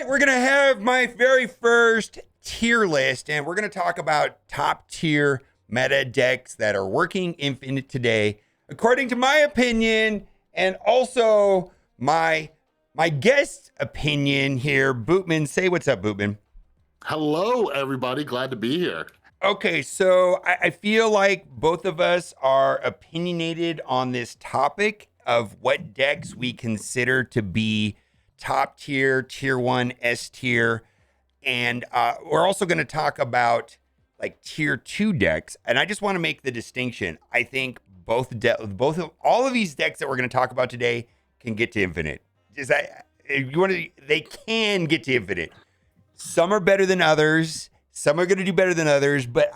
right, we're going to have my very first tier list, and we're going to talk about top tier meta decks that are working Infinite today, according to my opinion, and also my guest opinion here. Bootman, say what's up, Bootman. Hello, everybody. Glad to be here. Okay, so I feel like both of us are opinionated on this topic of what decks we consider to be top tier, tier 1, S tier. And we're also going to talk about like tier 2 decks. And I just want to make the distinction. I think all of these decks that we're going to talk about today can get to Infinite. They can get to Infinite. Some are better than others. Some are going to do better than others, but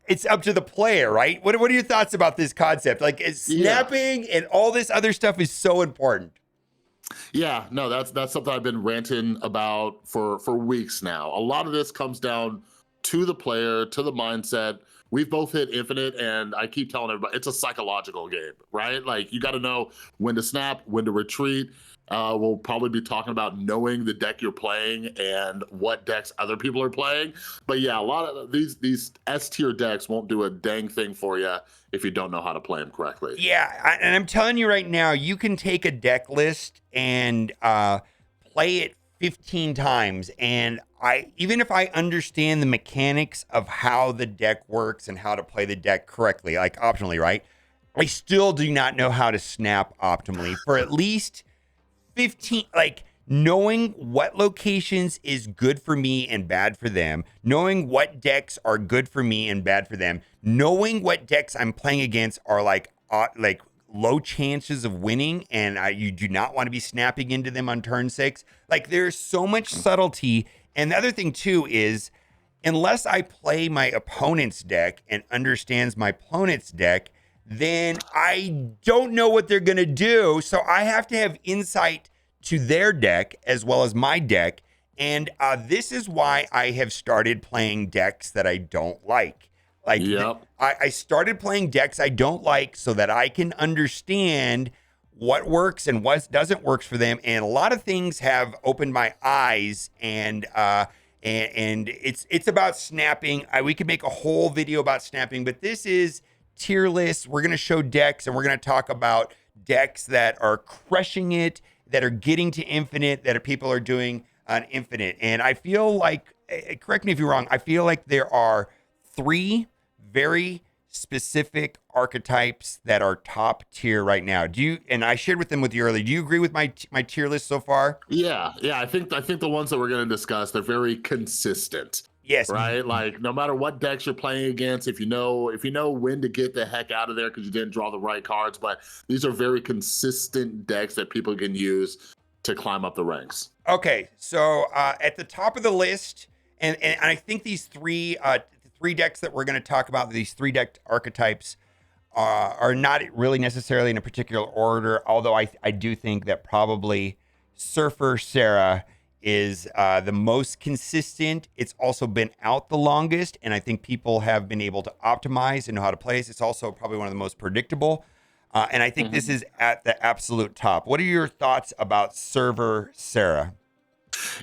it's up to the player, right? What are your thoughts about this concept? Like, snapping and all this other stuff is so important. Yeah, no, that's something I've been ranting about for weeks now. A lot of this comes down to the player, to the mindset. We've both hit Infinite, and I keep telling everybody, it's a psychological game, right? Like, you got to know when to snap, when to retreat. We'll probably be talking about knowing the deck you're playing and what decks other people are playing. But yeah, a lot of these S tier decks won't do a dang thing for you if you don't know how to play them correctly. Yeah, and I'm telling you right now, you can take a deck list and play it 15 times, and even if I understand the mechanics of how the deck works and how to play the deck correctly, like optionally, right? I still do not know how to snap optimally for at least 15, like knowing what locations is good for me and bad for them, knowing what decks are good for me and bad for them, knowing what decks I'm playing against are like low chances of winning, and you do not want to be snapping into them on turn 6. Like, there's so much subtlety. And the other thing too is, unless I play my opponent's deck and understands my opponent's deck, then I don't know what they're going to do. So I have to have insight to their deck as well as my deck. And this is why I have started playing decks that I don't like. Like, I started playing decks I don't like so that I can understand what works and what doesn't work for them. And a lot of things have opened my eyes, and it's about snapping. We could make a whole video about snapping, but this is tier list. We're going to show decks, and we're going to talk about decks that are crushing it, that are getting to Infinite, that people are doing on Infinite. And I feel like, correct me if you're wrong, I feel like there are 3 very specific archetypes that are top tier right now. And I shared with them with you earlier. Do you agree with my tier list so far? Yeah. I think the ones that we're going to discuss, they're very consistent. Yes. Right. Like, no matter what decks you're playing against, if you know when to get the heck out of there because you didn't draw the right cards, but these are very consistent decks that people can use to climb up the ranks. Okay. So at the top of the list, and I think these three decks that we're going to talk about, these 3 deck archetypes are not really necessarily in a particular order, although I do think that probably Surfer Sarah is the most consistent. It's also been out the longest, and I think people have been able to optimize and know how to play it. It's also probably one of the most predictable, and I think this is at the absolute top. What are your thoughts about Surfer Sarah?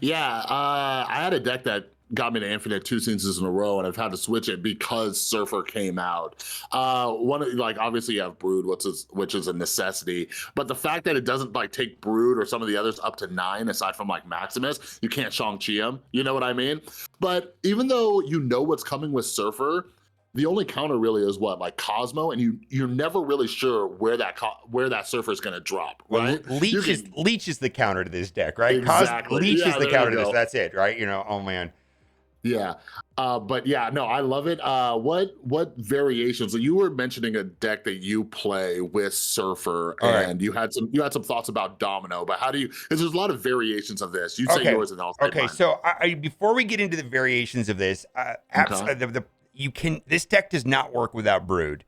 Yeah, I had a deck that got me to Infinite 2 seasons in a row, and I've had to switch it because Surfer came out. Obviously you have Brood, which is a necessity, but the fact that it doesn't like take Brood or some of the others up to 9, aside from like Maximus, you can't Shang-Chi him, you know what I mean? But even though you know what's coming with Surfer, the only counter really is like Cosmo, and you're never really sure where that Surfer is going to drop, right? Well, Leech is the counter to this deck, right? Exactly. Leech is the counter to this. That's it, right? Oh man. Yeah. But yeah, no, I love it. What variations? You were mentioning a deck that you play with Surfer, and you had some thoughts about Domino, but because there's a lot of variations of this. You say yours and I'll say mine. So before we get into the variations of this, this deck does not work without Brood.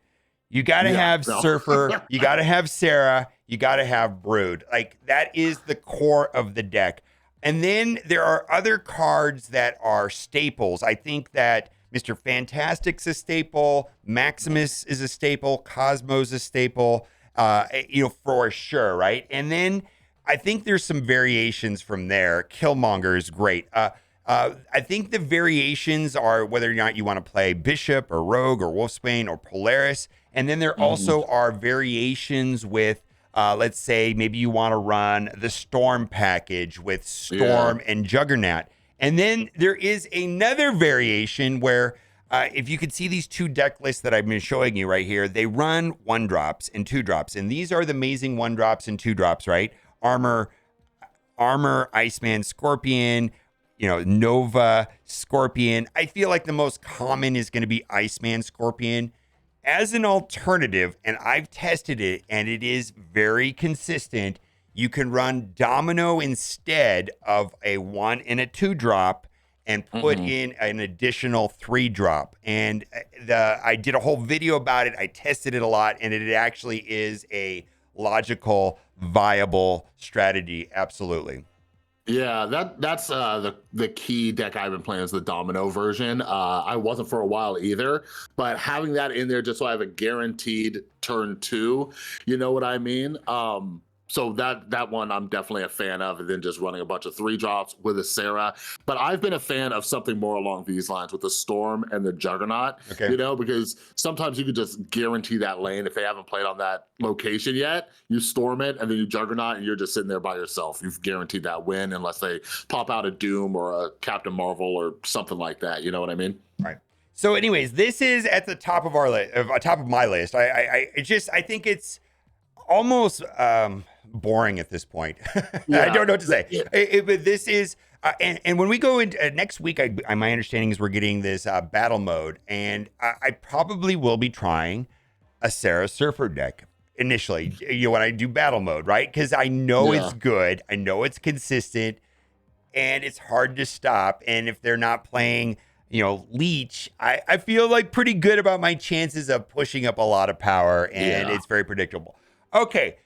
You got to have Surfer, you got to have Sarah, you got to have Brood. Like, that is the core of the deck. And then there are other cards that are staples. I think that Mr. Fantastic's a staple, Maximus is a staple, Cosmo's a staple, for sure, right? And then I think there's some variations from there. Killmonger is great. I think the variations are whether or not you want to play Bishop or Rogue or Wolfsbane or Polaris. And then there Mhm. also are variations with, let's say, maybe you want to run the Storm package with Yeah. Storm and Juggernaut. And then there is another variation where if you could see these two deck lists that I've been showing you right here, they run 1-drops and 2-drops. And these are the amazing 1-drops and 2-drops, right? Armor, Iceman, Scorpion, Nova, Scorpion. I feel like the most common is going to be Iceman, Scorpion. As an alternative, and I've tested it and it is very consistent, you can run Domino instead of a 1 and a 2-drop and put Mhm. in an additional 3-drop. And I did a whole video about it. I tested it a lot, and it actually is a logical, viable strategy. Absolutely. Yeah, that's the key deck I've been playing is the Domino version. I wasn't for a while either, but having that in there just so I have a guaranteed turn two, you know what I mean? So that one I'm definitely a fan of, and then just running a bunch of 3-drops with a Sarah. But I've been a fan of something more along these lines with the Storm and the Juggernaut, Okay. because sometimes you could just guarantee that lane if they haven't played on that location yet. You storm it and then you Juggernaut, and you're just sitting there by yourself. You've guaranteed that win unless they pop out a Doom or a Captain Marvel or something like that. You know what I mean? Right. So, anyways, this is at the top of our list, top of my list. I think it's almost boring at this point. I Yeah. don't know what to say. Yeah. But this is, and when we go into next week, my understanding is we're getting this battle mode, and I probably will be trying a Sarah Surfer deck initially. When I do battle mode, right? Because I know it's Yeah. good, I know it's consistent, and it's hard to stop. And if they're not playing, Leech, I feel like pretty good about my chances of pushing up a lot of power, and Yeah. it's very predictable. Okay,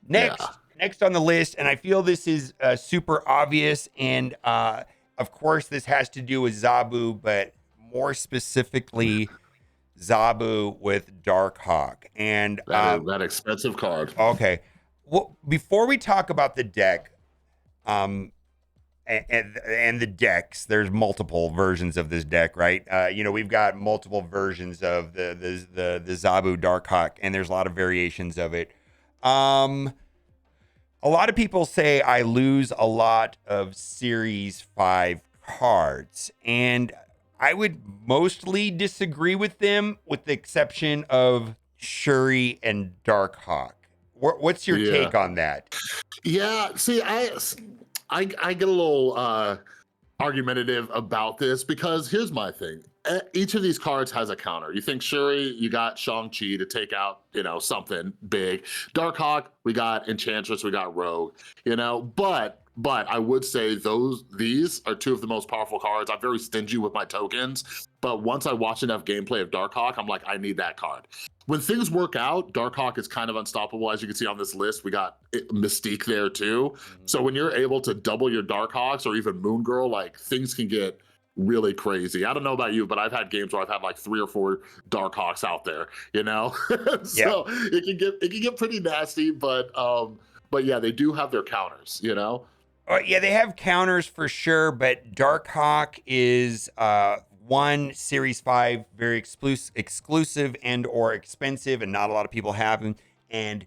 Yeah. next on the list, and I feel this is super obvious, and of course this has to do with Zabu, but more specifically Zabu with Dark Hawk. And That is that expensive card. okay, well, before we talk about the deck, um, and the decks, there's multiple versions of this deck, right? We've got multiple versions of the Zabu Darkhawk, and there's a lot of variations of it. A lot of people say I lose a lot of Series 5 cards, and I would mostly disagree with them, with the exception of Shuri and Darkhawk. What's your Yeah. take on that? Yeah. See, I get a little argumentative about this because here's my thing. Each of these cards has a counter. You think Shuri, you got Shang-Chi to take out, something big. Darkhawk, we got Enchantress, we got Rogue, but I would say these are two of the most powerful cards. I'm very stingy with my tokens, but once I watch enough gameplay of Darkhawk, I'm like, I need that card. When things work out, Darkhawk is kind of unstoppable. As you can see on this list, we got Mystique there too. So when you're able to double your Darkhawks or even Moon Girl, like things can get really crazy. I don't know about you, but I've had games where I've had like 3 or 4 Darkhawks out there, Yeah. so it can get pretty nasty, but yeah, they do have their counters. Yeah, they have counters for sure, but Darkhawk is one Series 5, very exclusive and or expensive, and not a lot of people have them, and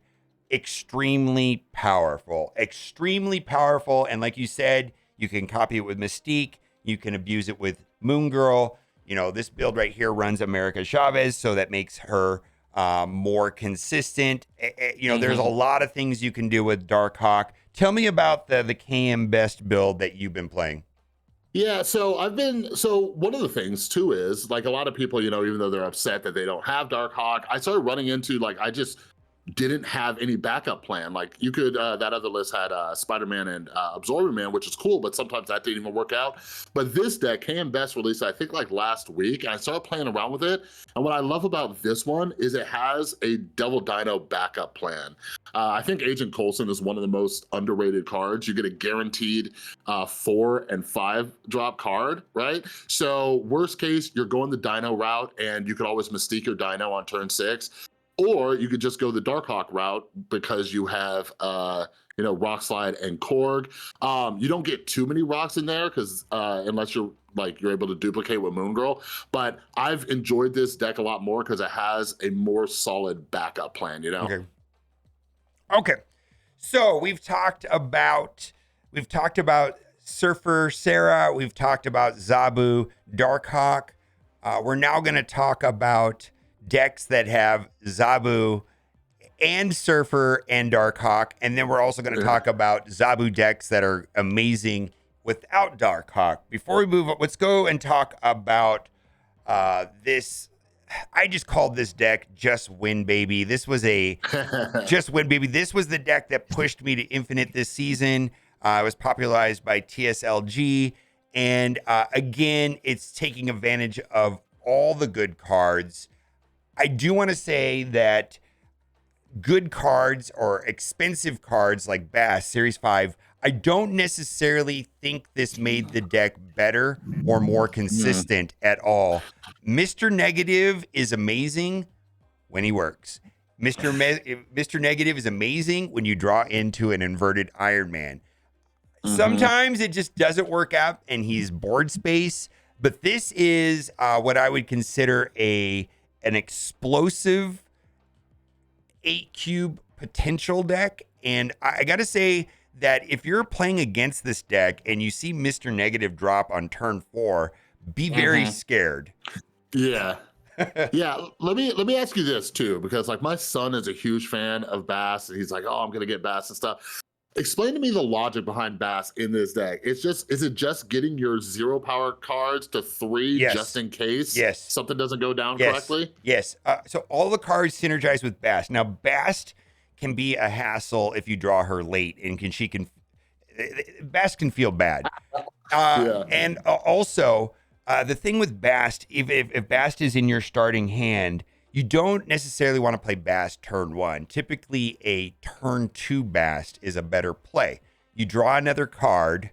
extremely powerful. Extremely powerful, and like you said, you can copy it with Mystique, you can abuse it with Moon Girl. This build right here runs America Chavez, so that makes her more consistent. There's a Mhm. lot of things you can do with Darkhawk. Tell me about the KM Best build that you've been playing. Yeah, so one of the things too is like a lot of people, even though they're upset that they don't have Darkhawk, I started running into like I just didn't have any backup plan. Like you could, that other list had Spider-Man and Absorber Man, which is cool, but sometimes that didn't even work out. But this deck, KM Best released, I think like last week, and I started playing around with it. And what I love about this one is it has a Devil Dino backup plan. I think Agent Coulson is one of the most underrated cards. You get a guaranteed 4 and 5 drop card, right? So worst case, you're going the Dino route, and you could always Mystique your Dino on turn 6. Or you could just go the Darkhawk route because you have Rock Slide and Korg. You don't get too many rocks in there because unless you're able to duplicate with Moon Girl, but I've enjoyed this deck a lot more because it has a more solid backup plan. Okay. So we've talked about Surfer Sarah, we've talked about Zabu, Darkhawk. We're now going to talk about decks that have Zabu and Surfer and Darkhawk, and then we're also going to talk about Zabu decks that are amazing without Darkhawk. Before we move on, let's go and talk about this. I just called this deck Just Win Baby. This was a Just Win Baby. This was the deck that pushed me to Infinite this season. It was popularized by TSLG. And again, it's taking advantage of all the good cards. I do want to say that good cards or expensive cards like Bass Series 5, I don't necessarily think this made the deck better or more consistent at all. Mr. Negative is amazing when he works. Mr. Negative is amazing when you draw into an inverted Iron Man. Sometimes it just doesn't work out and he's board space, but this is what I would consider an explosive 8-cube potential deck. And I got to say that if you're playing against this deck and you see Mr. Negative drop on turn 4, be very scared. Yeah. Yeah, let me ask you this too, because my son is a huge fan of Bass, and he's like, "Oh, I'm gonna get Bass and stuff." Explain to me the logic behind Bass in this deck. Is it just getting your 0 power cards to 3 just in case something doesn't go down correctly? Yes. So all the cards synergize with Bast. Now, Bast can be a hassle if you draw her late, and Bast can feel bad. And also, the thing with Bast, if Bast is in your starting hand, you don't necessarily want to play Bast turn 1. Typically, a turn 2 Bast is a better play. You draw another card,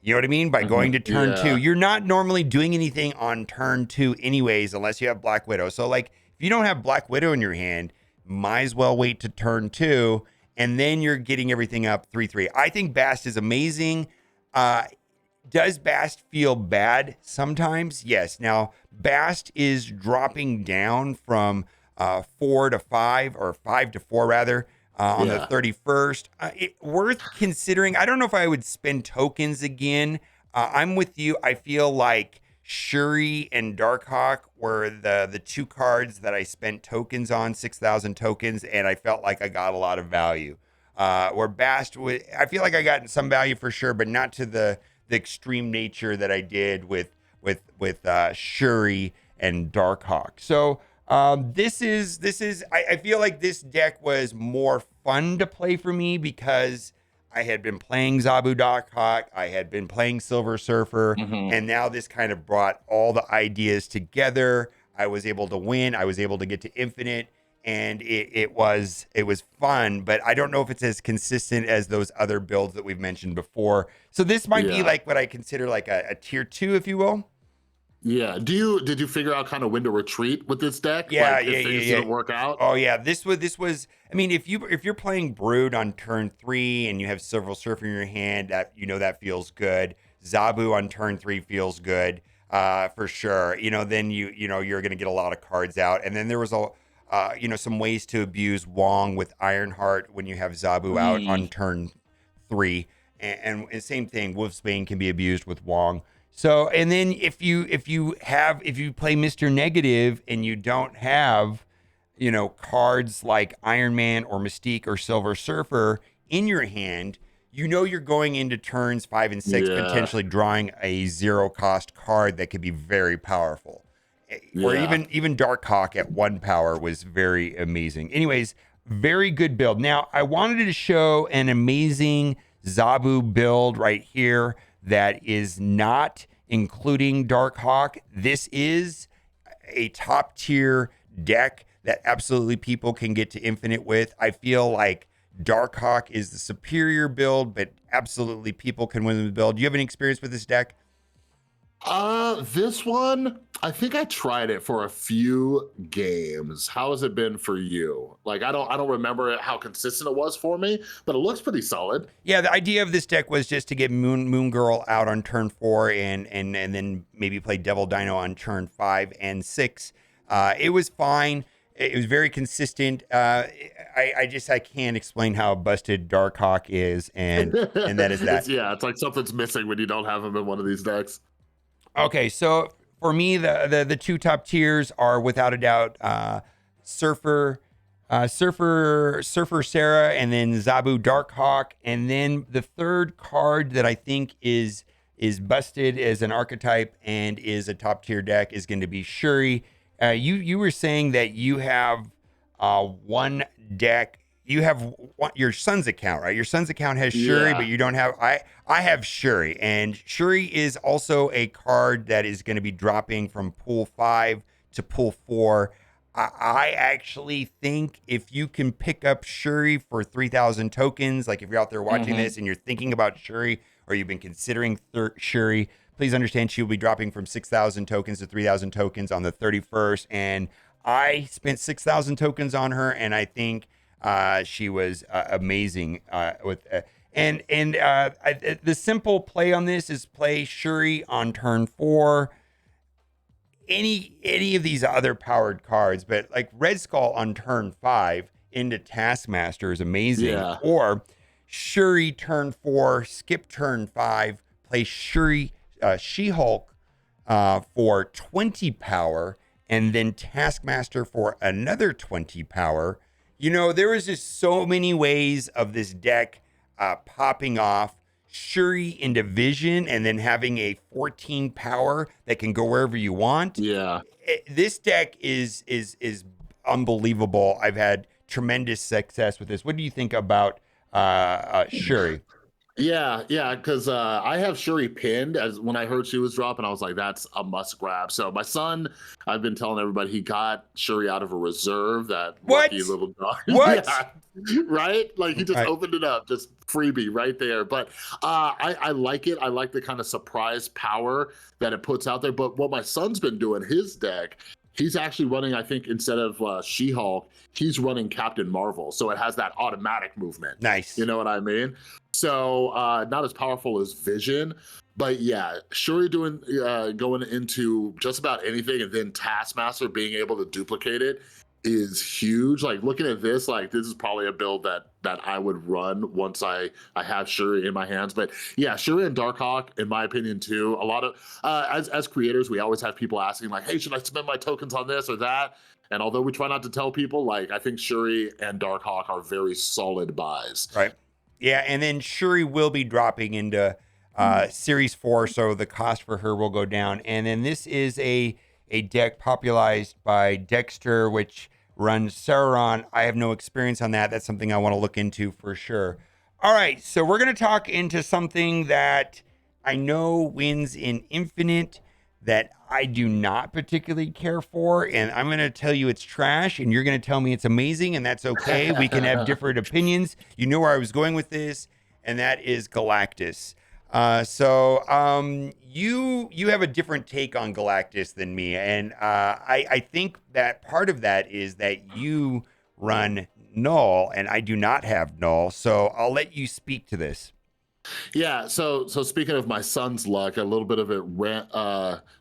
you know what I mean? By going to turn 2. You're not normally doing anything on turn 2 anyways, unless you have Black Widow. So, if you don't have Black Widow in your hand, might as well wait to turn 2, and then you're getting everything up 3-3. I think Bast is amazing. Does Bast feel bad sometimes? Yes. Now, Bast is dropping down from 4 to 5, or 5 to 4 rather, on the 31st. Worth considering. I don't know if I would spend tokens again. I'm with you. I feel like Shuri and Darkhawk were the 2 cards that I spent tokens on, 6,000 tokens, and I felt like I got a lot of value. Where Bast, I feel like I got some value for sure, but not to the extreme nature that I did with Shuri and Darkhawk. So this is I feel like this deck was more fun to play for me because I had been playing Zabu Darkhawk, I had been playing Silver Surfer, and now this kind of brought all the ideas together. I was able to win. I was able to get to Infinite. And it was fun, but I don't know if it's as consistent as those other builds that we've mentioned before. So this might be what I consider a tier 2, if you will. Yeah. Did you figure out kind of when to retreat with this deck? If things didn't work out? Oh yeah. This was. I mean, if you're playing Brood on turn 3 and you have Silver Surfer in your hand, that feels good. Zabu on turn 3 feels good, for sure. Then you're gonna get a lot of cards out, and then there was some ways to abuse Wong with Ironheart when you have Zabu out on turn 3, and same thing, Wolfsbane can be abused with Wong. So, and then if you play Mr. Negative and you don't have cards like Iron Man or Mystique or Silver Surfer in your hand, you're going into turns 5 and 6 potentially drawing a 0 cost card that could be very powerful. Or even Darkhawk at 1 power was very amazing. Anyways, very good build. Now, I wanted to show an amazing Zabu build right here that is not including Darkhawk. This is a top tier deck that absolutely people can get to Infinite with. I feel like Darkhawk is the superior build, but absolutely people can win the build. Do you have any experience with this deck? This one, I think I tried it for a few games. How has it been for you? Like I don't remember how consistent it was for me, but it looks pretty solid. Yeah, the idea of this deck was just to get Moon Girl out on turn 4 and then maybe play Devil Dino on turn 5 and 6. It was fine. It was very consistent. I can't explain how busted Darkhawk is, and that is that. It's like something's missing when you don't have him in one of these decks. Okay, so for me, the two top tiers are without a doubt Surfer, Surfer Sarah, and then Zabu Darkhawk, and then the third card that I think is busted as an archetype and is a top tier deck is going to be Shuri. You were saying that you have one deck. You have your son's account, right? Your son's account has Shuri, Yeah. but you don't have. I have Shuri, and Shuri is also a card that is going to be dropping from pool 5 to pool 4. I actually think if you can pick up Shuri for 3,000 tokens, like if you're out there watching this and you're thinking about Shuri or you've been considering Shuri, please understand she will be dropping from 6,000 tokens to 3,000 tokens on the 31st. And I spent 6,000 tokens on her, and I think she was amazing the simple play on this is play Shuri on turn 4. Any of these other powered cards, but like Red Skull on turn 5 into Taskmaster is amazing. Yeah. Or Shuri turn 4, skip turn 5, play Shuri She-Hulk for 20 power, and then Taskmaster for another 20 power. You know, there was just so many ways of this deck popping off. Shuri into Vision and then having a 14 power that can go wherever you want. Yeah. This deck is unbelievable. I've had tremendous success with this. What do you think about Shuri? Yeah, because I have Shuri pinned. As when I heard she was dropping, I was like, that's a must grab. So my son, I've been telling everybody he got Shuri out of a reserve, that What? lucky little dog. What? Yeah, right? Like he just Right. opened it up, just freebie right there. But I like it. I like the kind of surprise power that it puts out there. But what my son's been doing, his deck, he's actually running, I think, instead of She-Hulk, he's running Captain Marvel. So it has that automatic movement. Nice. You know what I mean? So not as powerful as Vision, but yeah, Shuri doing going into just about anything, and then Taskmaster being able to duplicate it is huge. Like looking at this, like this is probably a build that I would run once I have Shuri in my hands. But yeah, Shuri and Darkhawk, in my opinion, too. A lot of as creators, we always have people asking like, "Hey, should I spend my tokens on this or that?" And although we try not to tell people, like I think Shuri and Darkhawk are very solid buys. Right. Yeah, and then Shuri will be dropping into Series 4, so the cost for her will go down. And then this is a deck popularized by Dexter, which runs Sauron. I have no experience on that. That's something I want to look into for sure. All right, so we're going to talk into something that I know wins in Infinite that I do not particularly care for, and I'm going to tell you it's trash, and you're going to tell me it's amazing, and that's okay. We can have different opinions. You know where I was going with this, and that is Galactus. You have a different take on Galactus than me, and I think that part of that is that you run Null, and I do not have Null, so I'll let you speak to this. Yeah, so speaking of my son's luck, a little bit of it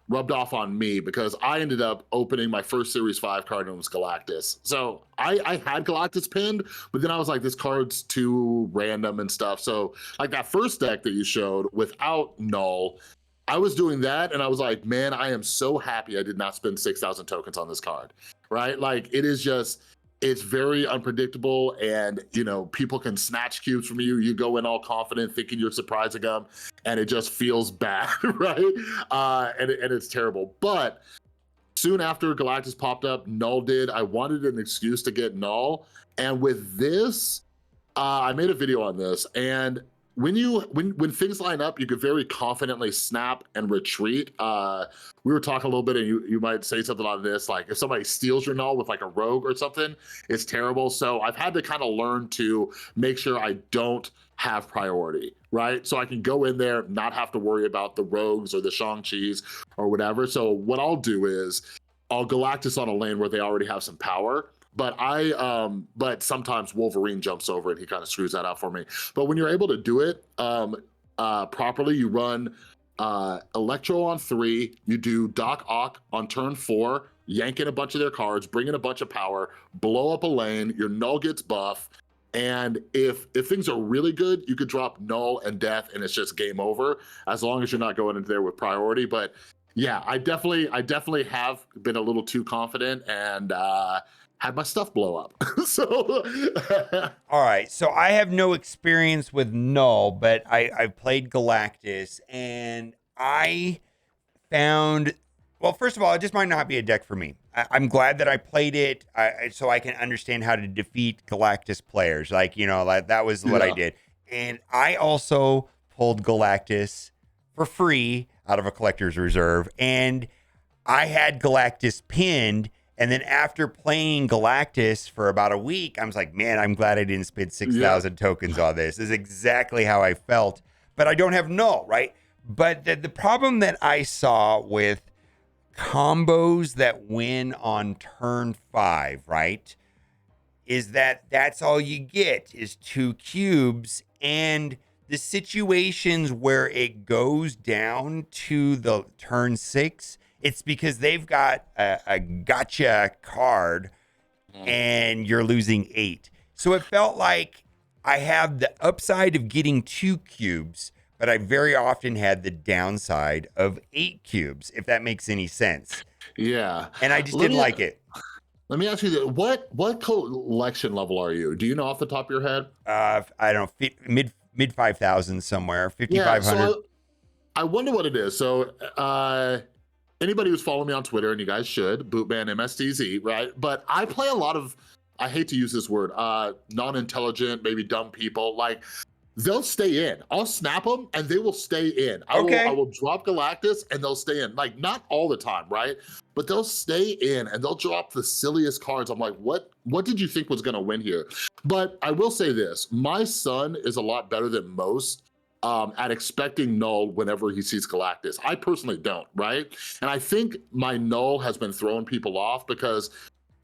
rubbed off on me because I ended up opening my first Series 5 card and it was Galactus. So I had Galactus pinned, but then I was like, this card's too random and stuff. So like that first deck that you showed without Null, I was doing that and I was like, man, I am so happy I did not spend 6,000 tokens on this card, right? Like it is just, it's very unpredictable, and you know people can snatch cubes from you. You go in all confident, thinking you're surprising them, and it just feels bad, right? And it's terrible. But soon after Galactus popped up, Null did. I wanted an excuse to get Null, and with this, I made a video on this, and when things line up, you could very confidently snap and retreat. We were talking a little bit, and you might say something on this, like if somebody steals your null with like a rogue or something, it's terrible. So I've had to kind of learn to make sure I don't have priority, right? So I can go in there, not have to worry about the rogues or the Shang-Chi's or whatever. So what I'll do is I'll Galactus on a lane where they already have some power. But sometimes Wolverine jumps over and he kind of screws that out for me. But when you're able to do it properly, you run Electro on 3, you do Doc Ock on turn 4, yank in a bunch of their cards, bring in a bunch of power, blow up a lane, your Null gets buff, and if things are really good, you could drop Null and Death and it's just game over, as long as you're not going into there with priority. But yeah, I definitely have been a little too confident and had my stuff blow up. So All right, so I have no experience with Null, but I've played Galactus, and I found, well, first of all, it just might not be a deck for me. I'm glad that I played it, so I can understand how to defeat Galactus players. Like, like that was what I did. And I also pulled Galactus for free out of a collector's reserve, and I had Galactus pinned. And then after playing Galactus for about a week, I was like, man, I'm glad I didn't spend 6,000 tokens on this. This is exactly how I felt. But I don't have Null, right? But the problem that I saw with combos that win on turn 5, right, is that that's all you get is 2 cubes. And the situations where it goes down to the turn 6, it's because they've got a gotcha card and you're losing 8. So it felt like I have the upside of getting 2 cubes, but I very often had the downside of 8 cubes, if that makes any sense. Yeah. And I just didn't like it. Let me ask you this. What collection level are you? Do you know off the top of your head? I don't know, mid 5,000 somewhere, 5,500. Yeah, so I wonder what it is. So anybody who's following me on Twitter, and you guys should, Bootman MSTZ, right? But I play a lot of, I hate to use this word, non-intelligent, maybe dumb people. Like, they'll stay in. I'll snap them and they will stay in. I will drop Galactus and they'll stay in. Like, not all the time, right? But they'll stay in and they'll drop the silliest cards. I'm like, what did you think was gonna win here? But I will say this, my son is a lot better than most at expecting Null whenever he sees Galactus. I personally don't, right? And I think my Null has been throwing people off because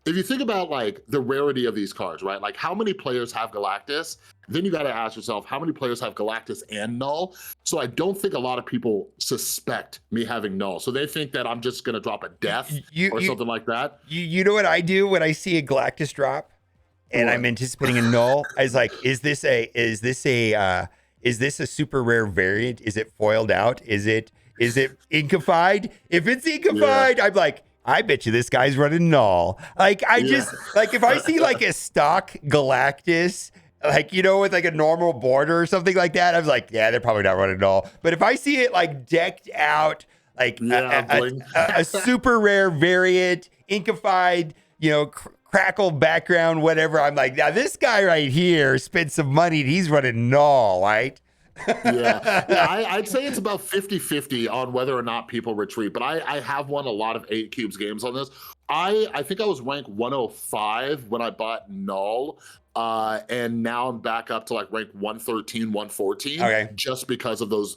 if you think about like the rarity of these cards, right? Like how many players have Galactus? Then you gotta ask yourself, how many players have Galactus and Null? So I don't think a lot of people suspect me having Null. So they think that I'm just gonna drop a Death or something like that. You know what I do when I see a Galactus drop and I'm anticipating a Null? I was like, is this a super rare variant? Is it foiled out? Is it inkified? If it's inkified, I'm like, I bet you this guy's running Null. Like, just, like, if I see, like, a stock Galactus, like, with, like, a normal border or something like that, I was like, yeah, they're probably not running Null. But if I see it, like, decked out, like, a super rare variant, inkified, crackle background, whatever, I'm like, now this guy right here spent some money and he's running Null, right? I'd say it's about 50-50 on whether or not people retreat, but I have won a lot of 8 cubes games on this. I think I was ranked 105 when I bought Null, and now I'm back up to like rank 113, 114, just because of those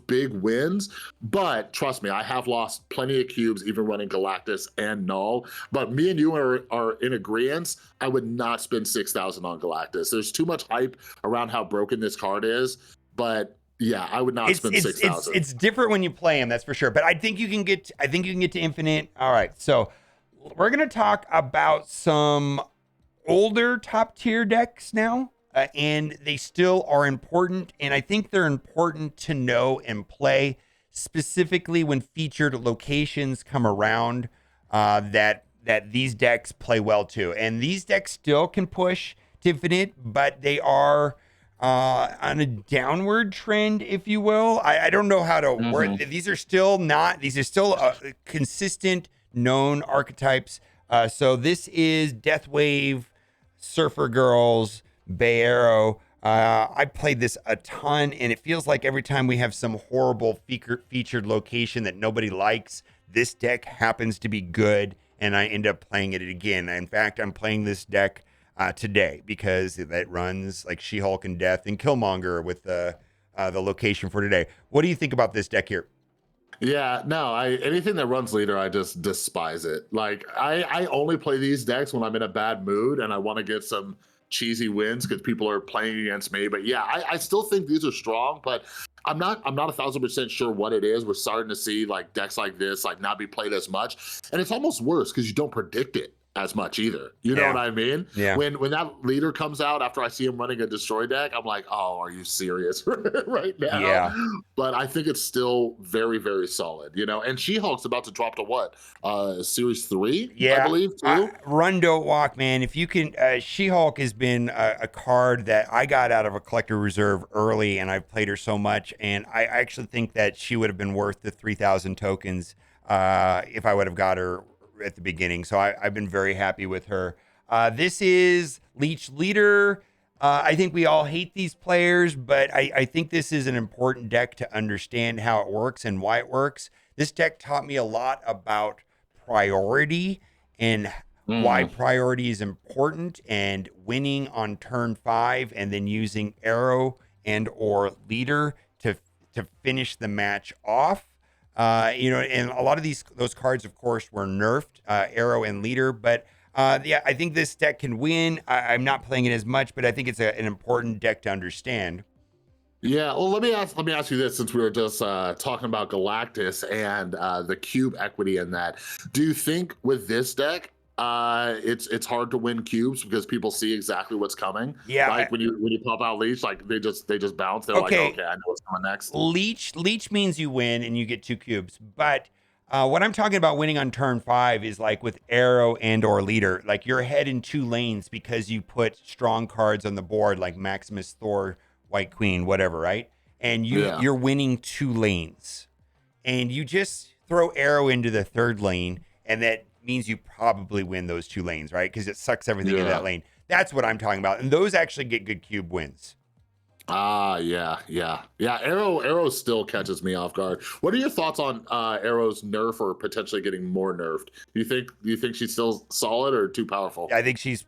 big wins. But trust me, I have lost plenty of cubes even running Galactus and Null. But me and you are in agreement. I would not spend 6,000 on Galactus. There's too much hype around how broken this card is. But yeah, I would not spend 6,000. It's different when you play him, that's for sure. But I think you can get to Infinite. All right, so we're gonna talk about some older top tier decks now, and they still are important. And I think they're important to know and play, specifically when featured locations come around. That these decks play well too, and these decks still can push to Infinite, but they are on a downward trend, if you will. I don't know how to word. These are still consistent known archetypes. So this is Deathwave, Surfer Girls, Bay Arrow. I played this a ton, and it feels like every time we have some horrible featured location that nobody likes, this deck happens to be good, and I end up playing it again. In fact, I'm playing this deck today because it runs like She-Hulk and Death and Killmonger with the location for today. What do you think about this deck here? Yeah, no, I anything that runs leader, I just despise it. Like I only play these decks when I'm in a bad mood and I want to get some cheesy wins because people are playing against me. But yeah, I still think these are strong, but I'm not 1,000% sure what it is. We're starting to see like decks like this like not be played as much. And it's almost worse because you don't predict it as much either. You know what Yeah, I mean? yeah, When that leader comes out after I see him running a destroy deck, I'm like, oh, are you serious right now? yeah. But I think it's still very, very solid, you know. And She-Hulk's about to drop to what? Series 3, I Yeah, believe, too. run don't walk, man. If you can, She-Hulk has been a card that I got out of a collector reserve early, and I've played her so much, and I actually think that she would have been worth the 3,000 tokens if I would have got her at the beginning. So I've been very happy with her. This is Leech Leader. I think we all hate these players, but I think this is an important deck to understand how it works and why it works. This deck taught me a lot about priority and why Mm. priority is important and winning on turn 5 and then using arrow and or leader to finish the match off. And a lot of those cards, of course, were nerfed, arrow and leader, but yeah, I think this deck can win. I'm not playing it as much, but I think it's an important deck to understand. Yeah, well, let me ask you this, since we were just talking about Galactus and the cube equity in that. Do you think with this deck, it's hard to win cubes because people see exactly what's coming? Yeah. Like when you pop out Leech, like they just bounce. They're like, Okay. okay, I know what's coming next. Leech means you win and you get 2 cubes. But what I'm talking about winning on turn 5 is like with arrow and or leader. Like you're ahead in 2 lanes because you put strong cards on the board like Maximus, Thor, White Queen, whatever, right? And Yeah, you're winning 2 lanes. And you just throw arrow into the 3rd lane, and that means you probably win those 2 lanes, right? Because it sucks everything in that yeah. lane. That's what I'm talking about. And those actually get good cube wins. Yeah. Arrow still catches me off guard. What are your thoughts on Arrow's nerf or potentially getting more nerfed? Do you think she's still solid or too powerful? I think she's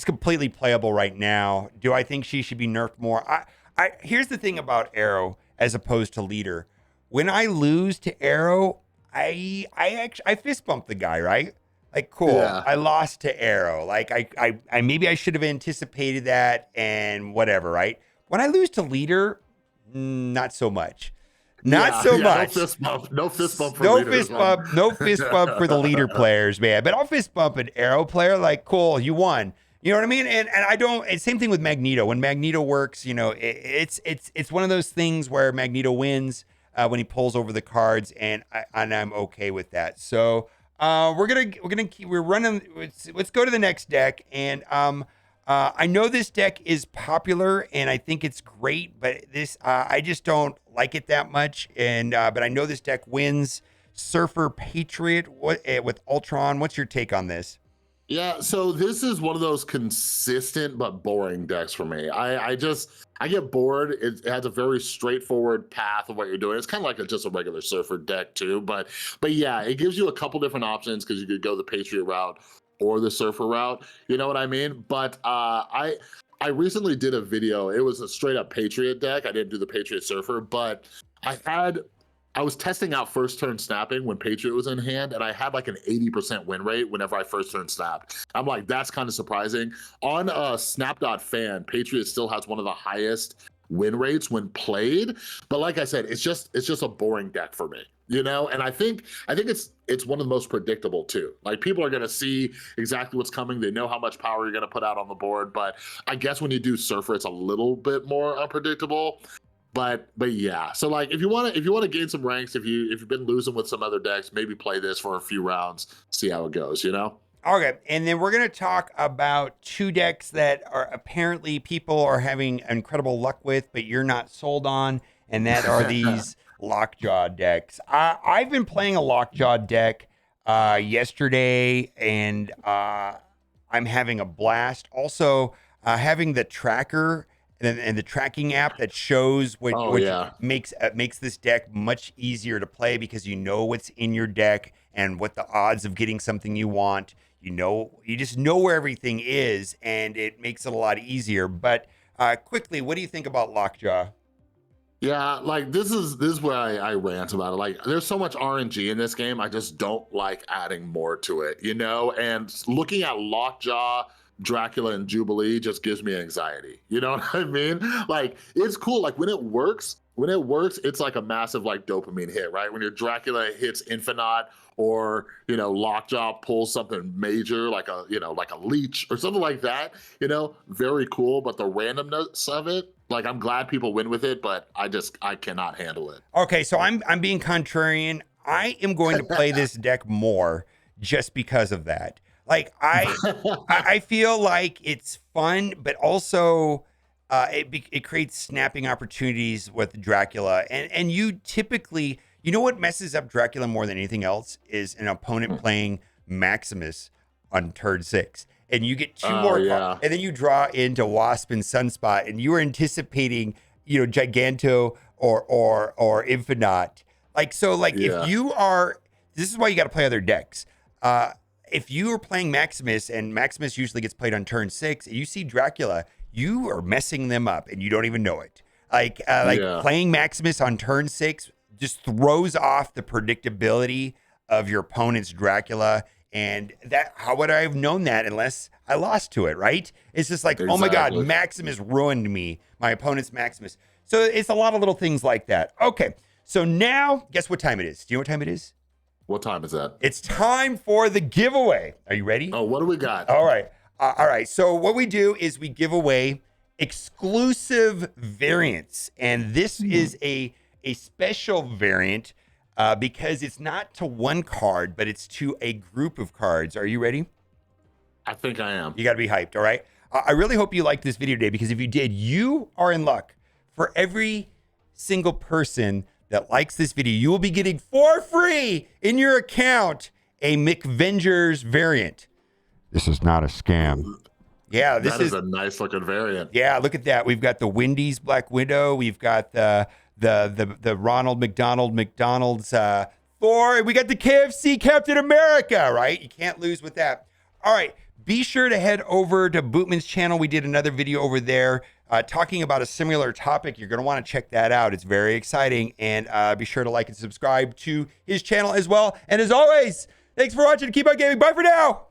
completely playable right now. Do I think she should be nerfed more? Here's the thing about Arrow as opposed to Leader. When I lose to Arrow, I fist bump the guy, right? Like, cool. Yeah. I lost to Arrow. Like, I maybe I should have anticipated that and whatever, right? When I lose to Leader, not so much. Not Yeah, so yeah, no much. fist bump. No fist bump for No leaders, fist man. bump, no fist bump for the leader players, man. But I'll fist bump an arrow player. Like, cool, you won. You know what I mean? And I don't. And same thing with Magneto. When Magneto works, it's one of those things where Magneto wins when he pulls over the cards, and I'm okay with that. So we're running. Let's go to the next deck, and I know this deck is popular and I think it's great, but I just don't like it that much. And but I know this deck wins. Surfer Patriot with Ultron. What's your take on this? Yeah, so this is one of those consistent but boring decks for me. I get bored. It has a very straightforward path of what you're doing. It's kind of like just a regular surfer deck too, but yeah, it gives you a couple different options because you could go the Patriot route or the surfer route. You know what I mean? But I recently did a video. It was a straight up Patriot deck. I didn't do the Patriot surfer, but I was testing out first turn snapping when Patriot was in hand, and I had like an 80% win rate whenever I first turn snapped. I'm like, that's kind of surprising. On Snap.fan, Patriot still has one of the highest win rates when played. But like I said, it's just a boring deck for me, you know? And I think it's one of the most predictable too. Like people are gonna see exactly what's coming. They know how much power you're gonna put out on the board. But I guess when you do Surfer, it's a little bit more unpredictable. But yeah, so like if you want to gain some ranks, if you've been losing with some other decks, maybe play this for a few rounds, see how it goes, you know. Okay, and then we're gonna talk about 2 decks that are apparently people are having incredible luck with, but you're not sold on, and that are these Lockjaw decks. I've been playing a Lockjaw deck yesterday, and I'm having a blast. Also, having the tracker and the tracking app that shows Oh which yeah. makes this deck much easier to play because you know what's in your deck and what the odds of getting something you want. You just know where everything is, and it makes it a lot easier. But quickly, what do you think about Lockjaw? Yeah, like this is where I rant about it. Like, there's so much RNG in this game. I just don't like adding more to it, you know. And looking at Lockjaw, Dracula, and Jubilee just gives me anxiety. You know what I mean? Like, it's cool. Like when it works, it's like a massive like dopamine hit, right? When your Dracula hits Infinite, or Lockjaw pulls something major like a leech or something like that, very cool. But the randomness of it, like, I'm glad people win with it, but I cannot handle it. Okay, so I'm being contrarian. I am going to play this deck more just because of that. Like I feel like it's fun, but also it creates snapping opportunities with Dracula, and you typically, what messes up Dracula more than anything else is an opponent playing Maximus on turn 6. And you get two more, Yeah. and then you draw into Wasp and Sunspot, and you are anticipating, Giganto or Infinite. Like, so, like, Yeah. if you are, this is why you got to play other decks. If you are playing Maximus, and Maximus usually gets played on turn 6, and you see Dracula, you are messing them up, and you don't even know it. Like Yeah. playing Maximus on turn 6 just throws off the predictability of your opponent's Dracula. And how would I have known that unless I lost to it, right? It's just like, oh my God, Exactly. Maximus ruined me, my opponent's Maximus. So it's a lot of little things like that. Okay, so now, guess what time it is? Do you know what time it is? What time is that? It's time for the giveaway. Are you ready? Oh, what do we got? All right. All right. So what we do is we give away exclusive variants. And this is a special variant because it's not to one card, but it's to a group of cards. Are you ready? I think I am. You got to be hyped. All right. I really hope you liked this video today, because if you did, you are in luck. For every single person that likes this video, you will be getting for free in your account a McVengers variant. This is not a scam. Yeah, this is a nice looking variant. Yeah, look at that. We've got the Wendy's Black Widow. We've got the Ronald McDonald's Thor. We got the KFC Captain America, right? You can't lose with that. All right. Be sure to head over to Bootman's channel. We did another video over there talking about a similar topic. You're going to want to check that out. It's very exciting. And be sure to like and subscribe to his channel as well. And as always, thanks for watching. Keep on gaming. Bye for now.